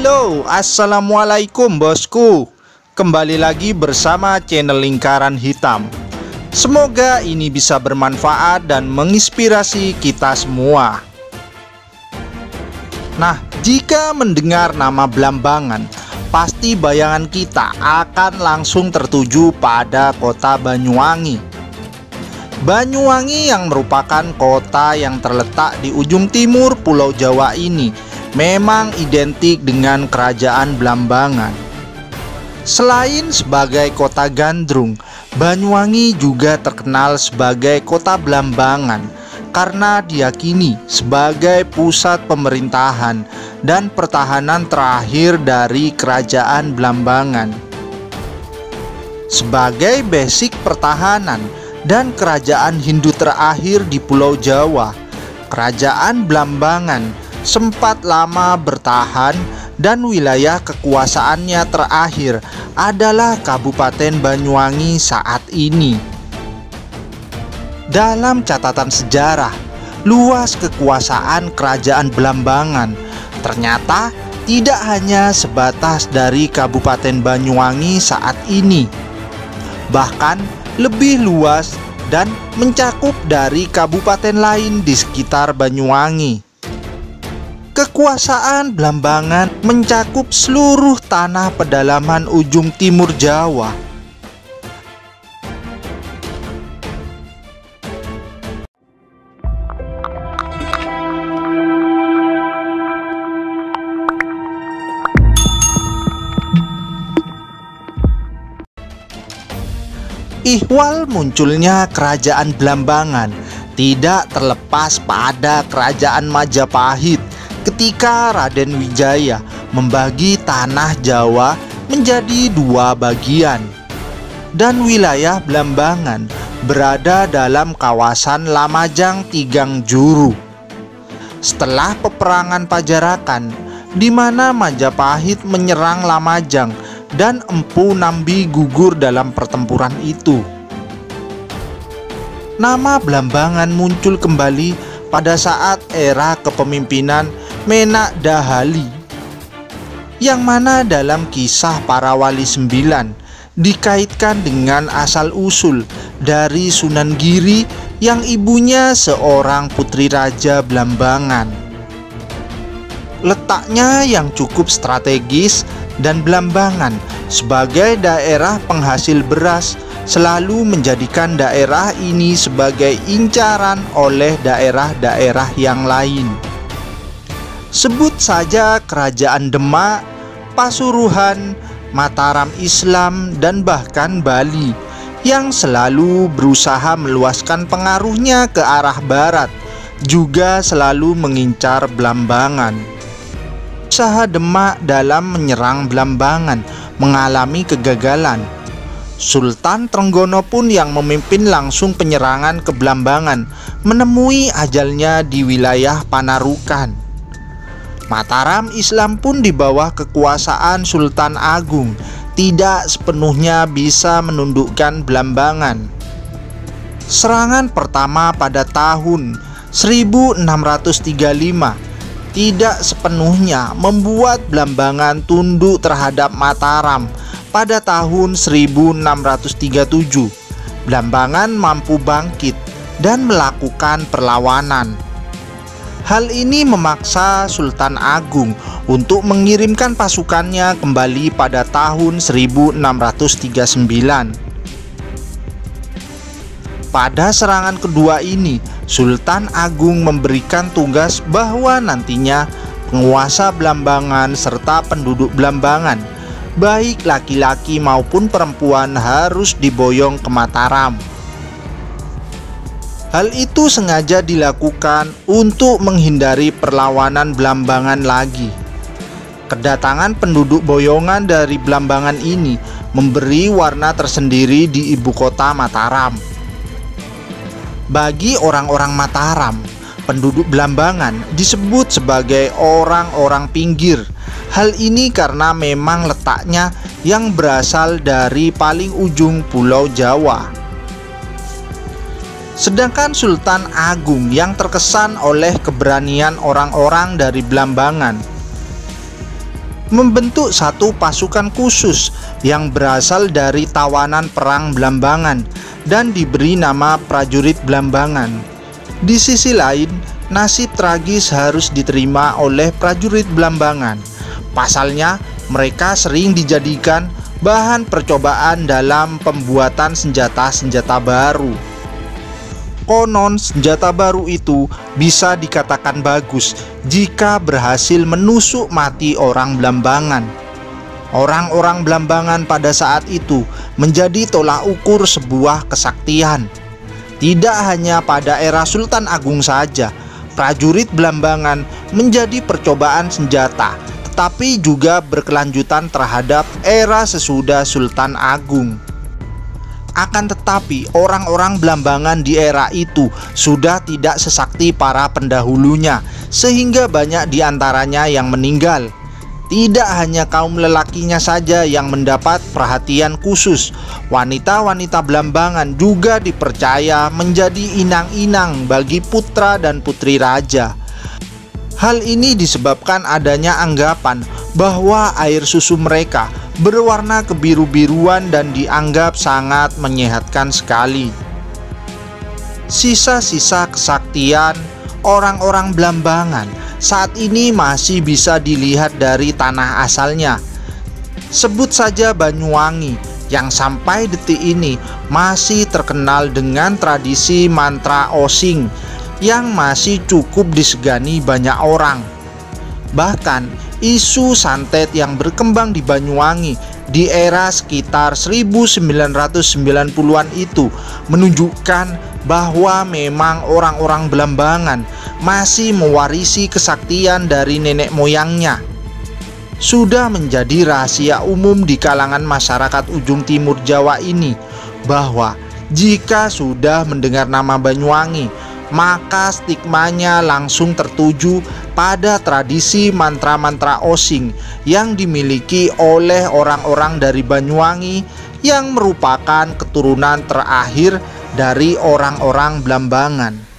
Halo, assalamualaikum bosku. Kembali lagi bersama channel Lingkaran Hitam. Semoga ini bisa bermanfaat dan menginspirasi kita semua. Nah, jika mendengar nama Blambangan, pasti bayangan kita akan langsung tertuju pada kota Banyuwangi. Banyuwangi yang merupakan kota yang terletak di ujung timur Pulau Jawa ini memang identik dengan kerajaan Blambangan. Selain sebagai kota gandrung, Banyuwangi juga terkenal sebagai kota Blambangan karena diyakini sebagai pusat pemerintahan dan pertahanan terakhir dari kerajaan Blambangan. Sebagai basic pertahanan dan kerajaan Hindu terakhir di Pulau Jawa, kerajaan Blambangan sempat lama bertahan dan wilayah kekuasaannya terakhir adalah Kabupaten Banyuwangi saat ini. Dalam catatan sejarah, luas kekuasaan kerajaan Blambangan ternyata tidak hanya sebatas dari Kabupaten Banyuwangi saat ini, bahkan lebih luas dan mencakup dari kabupaten lain di sekitar Banyuwangi. Kekuasaan Blambangan mencakup seluruh tanah pedalaman ujung timur Jawa. Ihwal munculnya kerajaan Blambangan tidak terlepas pada kerajaan Majapahit ketika Raden Wijaya membagi tanah Jawa menjadi dua bagian, dan wilayah Blambangan berada dalam kawasan Lamajang Tigang Juru. Setelah peperangan Pajarakan, di mana Majapahit menyerang Lamajang dan Empu Nambi gugur dalam pertempuran itu, nama Blambangan muncul kembali pada saat era kepemimpinan Menak Dahali, yang mana dalam kisah para wali 9 dikaitkan dengan asal-usul dari Sunan Giri yang ibunya seorang putri raja Blambangan. Letaknya yang cukup strategis dan Blambangan sebagai daerah penghasil beras selalu menjadikan daerah ini sebagai incaran oleh daerah-daerah yang lain. Sebut saja Kerajaan Demak, Pasuruan, Mataram Islam, dan bahkan Bali yang selalu berusaha meluaskan pengaruhnya ke arah barat, juga selalu mengincar Blambangan. Usaha Demak dalam menyerang Blambangan mengalami kegagalan. Sultan Trenggono pun yang memimpin langsung penyerangan ke Blambangan menemui ajalnya di wilayah Panarukan. Mataram Islam pun di bawah kekuasaan Sultan Agung tidak sepenuhnya bisa menundukkan Blambangan. Serangan pertama pada tahun 1635 tidak sepenuhnya membuat Blambangan tunduk terhadap Mataram. Pada tahun 1637, Blambangan mampu bangkit dan melakukan perlawanan. Hal ini memaksa Sultan Agung untuk mengirimkan pasukannya kembali pada tahun 1639. Pada serangan kedua ini, Sultan Agung memberikan tugas bahwa nantinya penguasa Blambangan serta penduduk Blambangan, baik laki-laki maupun perempuan, harus diboyong ke Mataram. Hal itu sengaja dilakukan untuk menghindari perlawanan Blambangan lagi. Kedatangan penduduk boyongan dari Blambangan ini memberi warna tersendiri di ibu kota Mataram. Bagi orang-orang Mataram, penduduk Blambangan disebut sebagai orang-orang pinggir. Hal ini karena memang letaknya yang berasal dari paling ujung Pulau Jawa. Sedangkan Sultan Agung yang terkesan oleh keberanian orang-orang dari Blambangan. membentuk satu pasukan khusus yang berasal dari tawanan perang Blambangan dan diberi nama prajurit Blambangan. Di sisi lain, nasib tragis harus diterima oleh prajurit Blambangan. Pasalnya, mereka sering dijadikan bahan percobaan dalam pembuatan senjata-senjata baru. Konon senjata baru itu bisa dikatakan bagus jika berhasil menusuk mati orang Blambangan. Orang-orang Blambangan pada saat itu menjadi tolak ukur sebuah kesaktian. Tidak hanya pada era Sultan Agung saja, prajurit Blambangan menjadi percobaan senjata, tetapi juga berkelanjutan terhadap era sesudah Sultan Agung. Akan tetapi, orang-orang Blambangan di era itu sudah tidak sesakti para pendahulunya, sehingga banyak di antaranya yang meninggal. Tidak hanya kaum lelakinya saja yang mendapat perhatian khusus, wanita-wanita Blambangan juga dipercaya menjadi inang-inang bagi putra dan putri raja. Hal ini disebabkan adanya anggapan bahwa air susu mereka berwarna kebiru-biruan dan dianggap sangat menyehatkan sekali. Sisa-sisa kesaktian orang-orang Blambangan saat ini masih bisa dilihat dari tanah asalnya. Sebut saja Banyuwangi yang sampai detik ini masih terkenal dengan tradisi mantra osing yang masih cukup disegani banyak orang. Bahkan isu santet yang berkembang di Banyuwangi di era sekitar 1990-an itu menunjukkan bahwa memang orang-orang Blambangan masih mewarisi kesaktian dari nenek moyangnya. Sudah menjadi rahasia umum di kalangan masyarakat ujung timur Jawa ini bahwa jika sudah mendengar nama Banyuwangi, maka stigmanya langsung tertuju pada tradisi mantra-mantra osing yang dimiliki oleh orang-orang dari Banyuwangi yang merupakan keturunan terakhir dari orang-orang Blambangan.